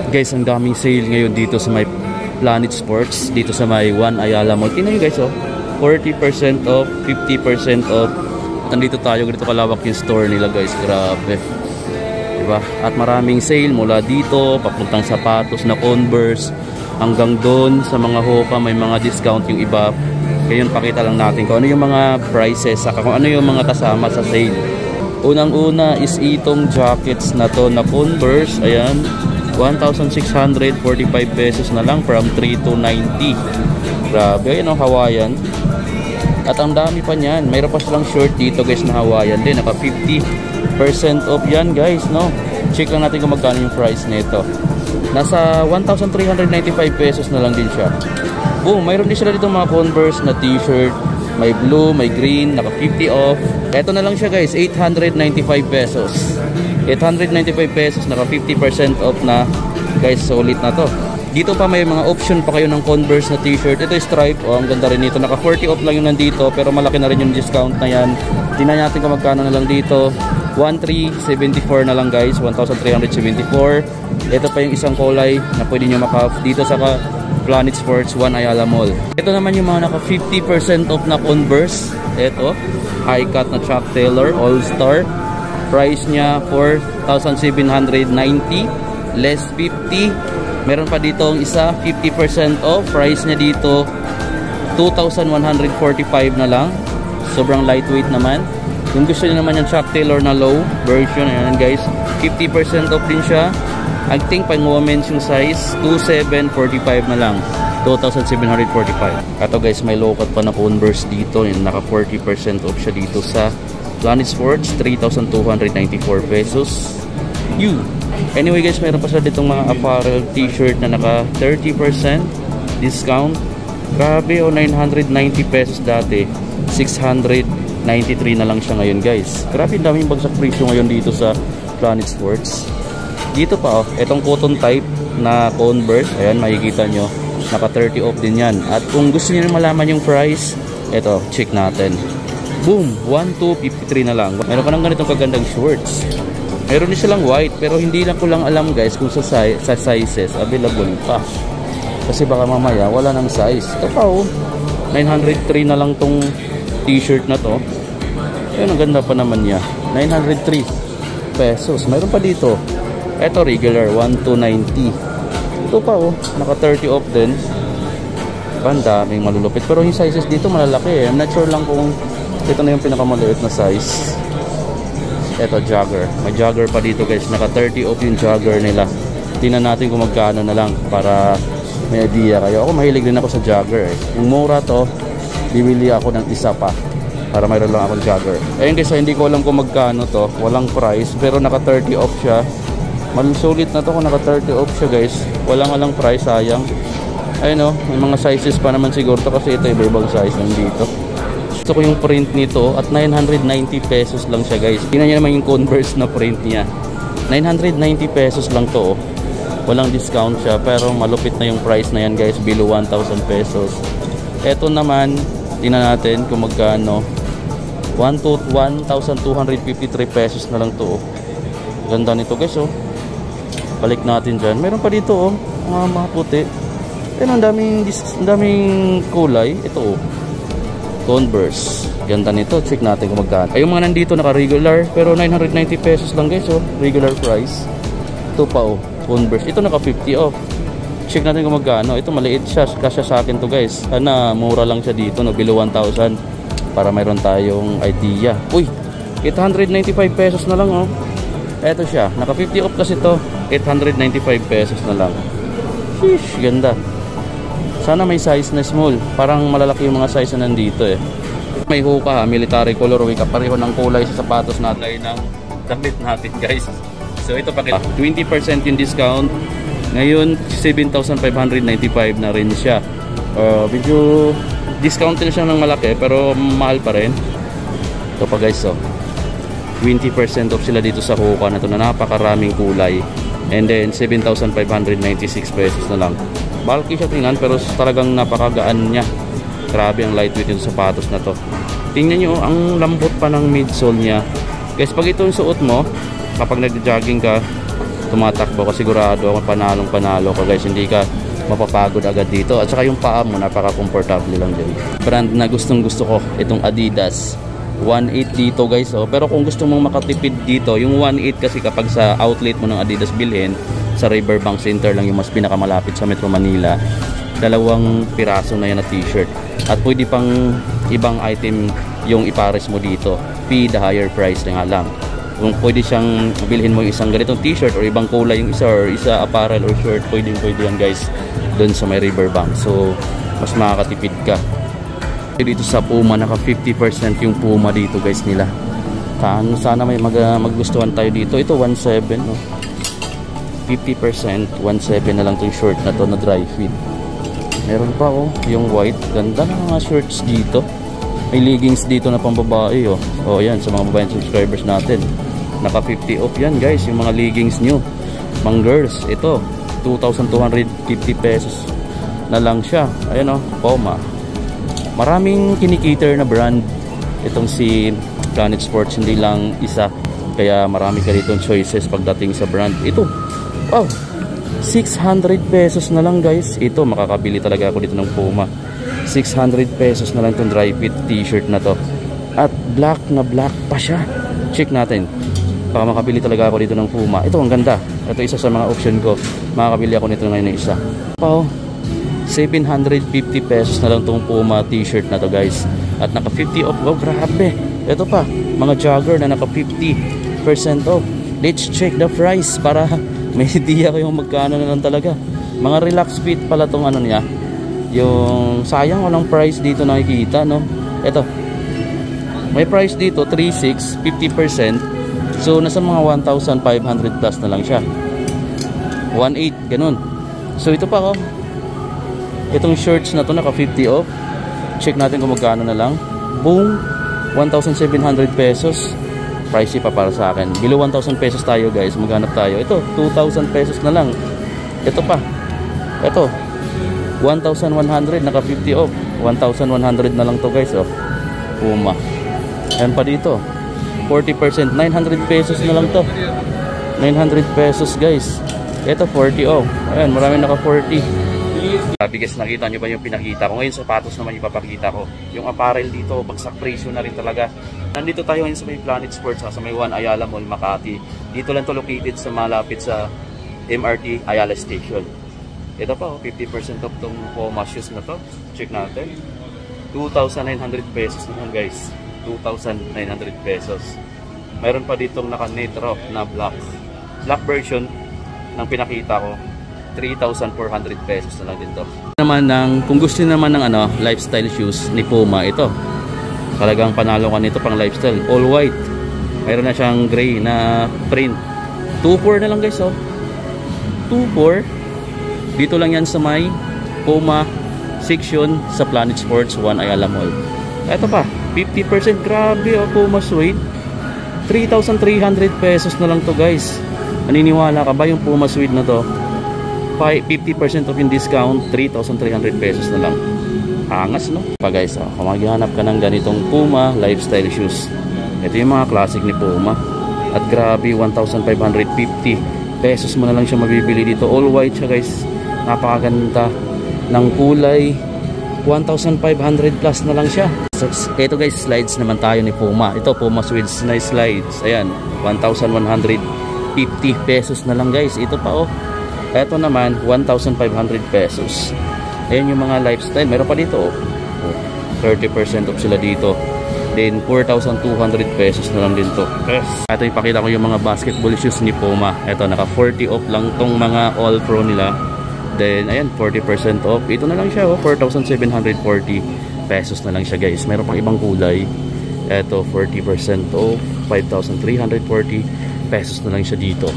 Guys, ang daming sale ngayon dito sa may Planet Sports, dito sa may One Ayala Mall. Tingnan nyo guys, oh, 40% off, 50% off. Nandito tayo, ganito kalawak yung store nila guys. Grabe, diba? At maraming sale mula dito papuntang sapatos na Converse hanggang doon sa mga Hoka. May mga discount yung iba. Ngayon pakita lang natin kung ano yung mga prices, saka kung ano yung mga kasama sa sale. Unang-una is itong jackets na to na Converse. Ayan, 1,645 pesos na lang from 3,290. Grabe, yun ang Hawaiian. At ang dami pa niyan. Mayroon pa silang short dito guys na Hawaiian din. Naka 50% off yan guys, no? Check lang natin kung magkano yung price nito. Nasa 1,395 pesos na lang din siya. Boom, mayroon din sila dito mga Converse na t-shirt. May blue, may green, naka 50 off. Ito na lang siya guys, 895 pesos. 895 pesos, naka 50% off na guys, solid na to. Dito pa may mga option pa kayo ng Converse na t-shirt. Ito yung stripe, oh, ang ganda rin nito. Naka 40 off lang yung nandito, pero malaki na rin yung discount na yan. Tingnan natin kung magkano na lang dito. 1,374 na lang guys, 1,374. Ito pa yung isang kulay na pwede nyo dito sa Planet Sports, One Ayala Mall. Ito naman yung mga naka 50% off na Converse. Ito, high cut na Chuck Taylor All Star. Price niya 4,790 less 50. Meron pa dito ang isa 50% off. Price niya dito 2,145 na lang. Sobrang lightweight naman. Kung gusto niyo naman yung Chuck Taylor na low version, ayan guys, 50% off din siya. I think pang women's yung size 2,745 na lang, 2,745. Ito guys, may low cut pa na Converse dito. Naka 40% off siya dito sa Planet Sports, 3,294 pesos. Anyway guys, mayroon pa sila ditong mga apparel t-shirt na naka 30% discount. Grabe, o 990 pesos dati, 693 na lang siya ngayon guys. Grabe, daming bagsak presyo ngayon dito sa Planet Sports. Dito pa, oh, itong cotton type na Converse, ayan, makikita nyo, naka 30 off din yan. At kung gusto niyo malaman yung price, ito, check natin. Boom, 1,253 na lang. Meron ka ng ganitong kagandang shorts. Meron din silang white, pero hindi lang ko lang alam guys kung sa sizes available pa. Kasi baka mamaya wala nang size. Ito pa, oh, 903 na lang tong t-shirt na to. Ayun, ang ganda pa naman niya. 903 pesos. Meron pa dito. Ito regular, 1,290. Ito pa, oh, naka 30 off din. Banda, may malulupit. Pero yung sizes dito malalaki eh. I'm not sure lang kung ito na yung pinakamaliit na size. Ito, jogger. May jogger pa dito guys. Naka 30 off yung jogger nila. Tingnan natin kung magkano na lang para may idea kayo. Ako mahilig din ako sa jogger eh. Yung mura to, bibili ako ng isa pa para mayroon lang akong jogger. Ayun guys, hindi ko alam kung magkano to. Walang price, pero naka 30 off siya. Malusulit na to kung naka 30 off siya guys. Walang price, sayang. Ayun, oh, may mga sizes pa naman siguro to kasi ito iba-ibang size lang dito. Gusto ko yung print nito at 990 pesos lang siya guys. Tingnan niyo naman yung Converse na print niya. 990 pesos lang to, oh. Walang discount siya, pero malupit na yung price na yan guys, below 1,000 pesos. Ito naman, tingnan natin kung magkano. 1,253 pesos na lang to, oh. Ganda nito guys, oh. Balik natin dyan. Meron pa dito, oh, mga puti. Ayun, ang daming kulay. Ito, oh, Converse. Ganda nito. Check natin kung magkano. Ay, yung mga nandito naka-regular, pero 990 pesos lang guys, oh. Regular price. Ito pa, oh, Converse. Ito naka 50 off. Check natin kung magkano. Ito maliit siya. Kasya sa akin to guys. Sana mura lang siya dito, no? Below 1,000. Para mayroon tayong idea. Uy, 895 pesos na lang, oh. Ito siya. Naka 50 off kasi to. 895 pesos na lang. Sheesh, ganda. Sana may size na small. Parang malalaki yung mga size na nandito eh. May Hoka, military colorway. Kapareho ng kulay sa sapatos natin ng damit natin guys. So ito pa, 20% yung discount. Ngayon 7,595 na rin siya. Medyo discount din siya ng malaki pero mahal pa rin. Ito pa guys, so 20% off sila dito sa Hoka na ito na napakaraming kulay. And then 7,596 pesos na lang. Bulky siya tingnan pero talagang napakagaan niya. Grabe ang lightweight yung sapatos na to. Tingnan nyo, ang lambot pa ng midsole niya. Guys, pag ito yung suot mo, kapag nag-jogging ka, tumatakbo ka, sigurado ako panalo ka guys, hindi ka mapapagod agad dito. At saka yung paa mo napaka-comfortable lang din. Brand na gustong gusto ko, itong Adidas 1.8 dito guys. Pero kung gusto mong makatipid dito, yung 1.8 kasi kapag sa outlet mo ng Adidas bilhin, sa Riverbank Center lang yung mas pinakamalapit sa Metro Manila, 2 piraso na yan na t-shirt. At pwede pang ibang item yung ipares mo dito, the higher price na nga lang. Kung pwede siyang bilhin mo yung isang ganitong t-shirt or ibang kulay yung isa, or isa apparel or shirt, pwede yan guys doon sa may Riverbank. So mas makakatipid ka. Dito sa Puma naka 50% yung Puma dito guys nila. Sana may magustuhan tayo dito. Ito 1.7 no? 50%, 1.7 na lang tong short na to na dry fit. Meron pa yung white. Ganda ng mga shorts dito. May leggings dito na pang babae ayan, sa mga babaeng subscribers natin. Naka 50 off yan guys, yung mga leggings nyo. Mga girls, ito 2,250 pesos na lang siya. Ayan Puma. Maraming kinikater na brand itong si Planet Sports, hindi lang isa. Kaya marami ka ditong choices pagdating sa brand. Ito, wow, 600 pesos na lang guys. Ito, makakabili talaga ako dito ng Puma. 600 pesos na lang itong dry fit t-shirt na to. At black na black pa siya. Check natin. Baka makabili talaga ako dito ng Puma. Ito, ang ganda. Ito isa sa mga option ko. Makakabili ako nito ngayon ng isa. 750 pesos na lang itong Puma t-shirt na to guys. At naka 50 off. Wow, grabe. Ito pa, mga jogger na naka 50% off. Let's check the price para may idea kayong magkano na lang talaga. Mga relax fit pala tong ano niya. Yung sayang walang price dito nakikita no. Ito, may price dito 3,600, 50%. So nasa mga 1,500 plus na lang siya. 1,800 ganun. So ito pa itong shorts na to naka 50 off. Check natin kung magkano na lang. Boom, 1,700 pesos. Pricey pa para sa akin. Below 1,000 pesos tayo guys. Maghanap tayo. Ito, 2,000 pesos na lang. Ito pa. Ito, 1,100 naka 50 off. 1,100 na lang to guys Puma. Ayan pa dito, 40%, 900 pesos na lang to. 900 pesos guys. Ito 40 off. Ayan, marami naka 40. Sabi guys, nakita nyo ba yung pinakita ko? Ngayon sapatos naman yung papakita ko. Yung apparel dito, bagsak presyo na rin talaga. Nandito tayo ngayon sa may Planet Sports sa may 1 Ayala Mall, Makati. Dito lang to located sa malapit sa MRT Ayala Station. Ito pa 50% off tong Puma shoes na to. Check natin. 2,900 pesos naman guys. 2,900 pesos. Mayroon pa ditong naka Netro na black version ng pinakita ko. 3,400 pesos na lang din to. Kung gusto naman ng lifestyle shoes ni Puma, ito. Talagang panalo ka nito pang lifestyle. All white. Mayroon na siyang gray na print. 2,400 na lang guys 2,400. Dito lang yan sa may Puma section sa Planet Sports 1 Ayala Mall. Ito pa, 50%. Grabe Puma suede. 3,300 pesos na lang to guys. Maniniwala ka ba yung Puma suede na to? 50% off yung discount, 3,300 pesos na lang. Angas no? Pa guys, kung maghanap ka ng ganitong Puma lifestyle shoes, ito yung mga classic ni Puma. At grabe, 1,550 pesos mo na lang siya mabibili dito. All white siya guys. Napakaganda ng kulay. 1,500 plus na lang siya. So, ito guys, slides naman tayo ni Puma. Ito Puma suede na slides. Ayan, 1,150 pesos na lang guys. Ito pa Ito naman 1,500 pesos. Ayan yung mga lifestyle. Meron pa dito 30% off sila dito. Then 4,200 pesos na lang din to. Yes. Ito ipakita ko yung mga basketball shoes ni Puma. Ito naka 40 off lang tong mga all pro nila. Then ayan 40% off. Ito na lang siya 4,740 pesos na lang siya guys. Meron pang ibang kulay. Ito 40% off, 5,340 pesos na lang siya dito.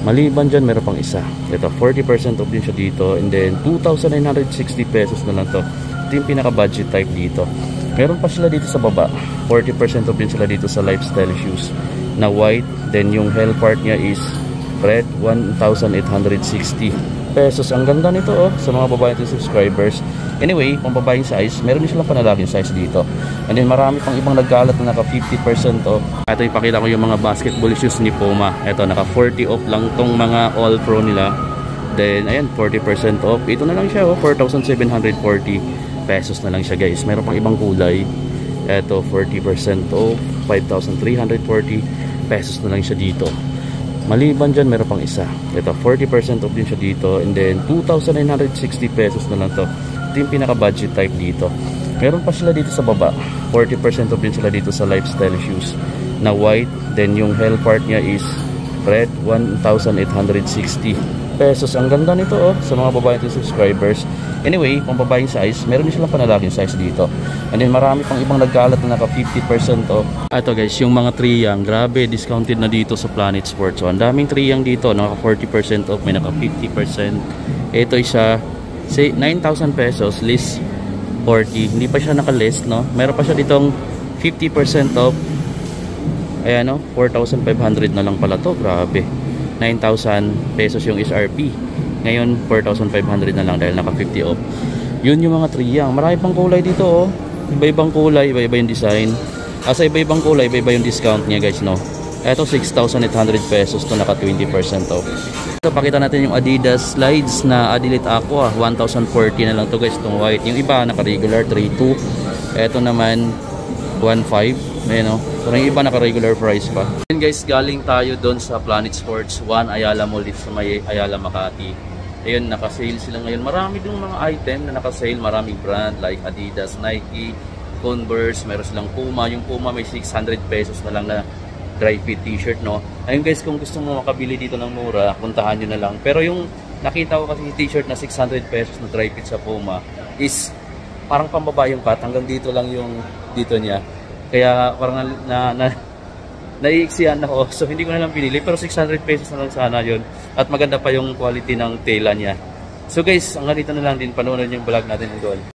Maliban dyan, meron pang isa. Ito, 40% off din siya dito. And then, 2,960 pesos na lang to. Ito yung pinaka-budget type dito. Meron pa sila dito sa baba. 40% off din sila dito sa lifestyle shoes na white. Then, yung heel part niya is red, 1,860 pesos. Ang ganda nito oh, sa mga babae natin subscribers. Anyway, kung babaeng size, meron din silang panlalaki size dito. And then marami pang ibang nagkalat na naka 50% off. Ito ipakita ko yung mga basketball shoes ni Puma. Ito naka 40 off lang tong mga all pro nila. Then ayan, 40% off. Ito na lang siya oh, 4,740 pesos na lang siya guys. Meron pang ibang kulay. Ito 40% off, 5,340 pesos na lang siya dito. Maliban dyan, meron pang isa. Ito 40% off din siya dito. And then 2,960 pesos na lang to. Ito yung pinaka budget type dito. Meron pa sila dito sa baba, 40% off din sila dito sa lifestyle shoes na white. Then yung heel part niya is red, 1,860 pesos. Ang ganda nito oh, sa mga babae natin subscribers. Anyway, kung babaeng size, meron din silang panlalaking size dito. And then marami pang ibang nagkalat na naka 50% off. Ito guys, yung mga triyang, grabe, discounted na dito sa Planet Sports. So, ang daming triyang dito, naka 40% off, may naka 50%. Ito isa, say 9,000 pesos, list 40. Hindi pa siya naka-list, no? Meron pa siya ditong 50% off. Ayan, no? 4,500 na lang pala to, grabe. 9,000 pesos yung SRP. Ngayon 4,500 na lang dahil naka 50 off. Yun yung mga triyang. Marami pang kulay dito oh. Iba-ibang kulay, iba-iba yung design. Sa iba-ibang kulay, iba-iba yung discount niya guys, no. Ito 6,800 pesos to naka 20% off. Ito pakita natin yung Adidas slides na Adilite Aqua, 1,040 na lang to guys, itong white. Yung iba naka regular 3,200. Ito naman 1,500. Ayan o. So yung iba naka regular price pa. And guys, galing tayo doon sa Planet Sports 1 Ayala Mall dito sa may Ayala Makati. Ayun, naka-sale sila ngayon. Marami dong mga item na naka-sale. Maraming brand like Adidas, Nike, Converse. Meron silang Puma. Yung Puma may 600 pesos na lang na dry fit t-shirt, no? Ayun guys, kung gusto mo makabili dito ng mura, puntahan nyo na lang. Pero yung nakita ko kasi t-shirt na 600 pesos na dry fit sa Puma is parang pambaba yung cut. Hanggang dito lang yung dito niya. Kaya parang naiiksiyan ako. So hindi ko na lang pinili. Pero 600 pesos na lang sana yun. At maganda pa yung quality ng tela niya. So guys, hanggang dito na lang din. Panoorin yung vlog natin doon.